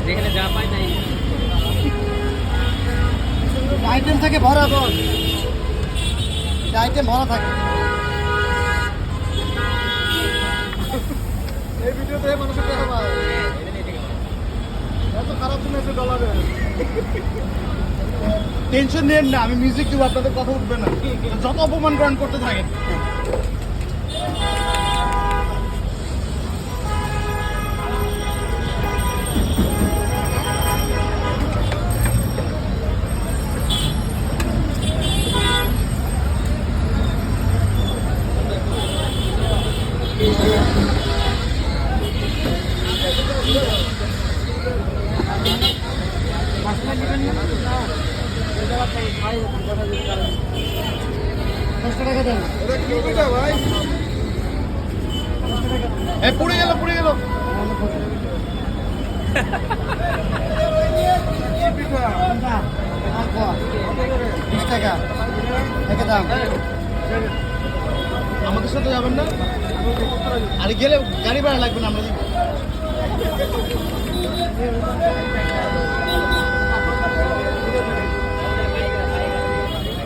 যেখানে যা পাই তাই আইটেম থাকে ভরা বল, আইটেম ভরা থাকে। এই ভিডিওতে মানুষের দেখা পায় এত খারাপ শুনেছে ডলারে। টেনশন নেন না, আমি মিউজিক দিব, আপনাদের কথা উঠবে না, যত অপমান গ্রহণ করতে থাকেন। পুড়ে গেল পুড়ে গেল। 20 টাকা দাম। আমাদের সাথে যাবেন না? আর গেলে গাড়ি ভাড়া লাগবে না, আমরা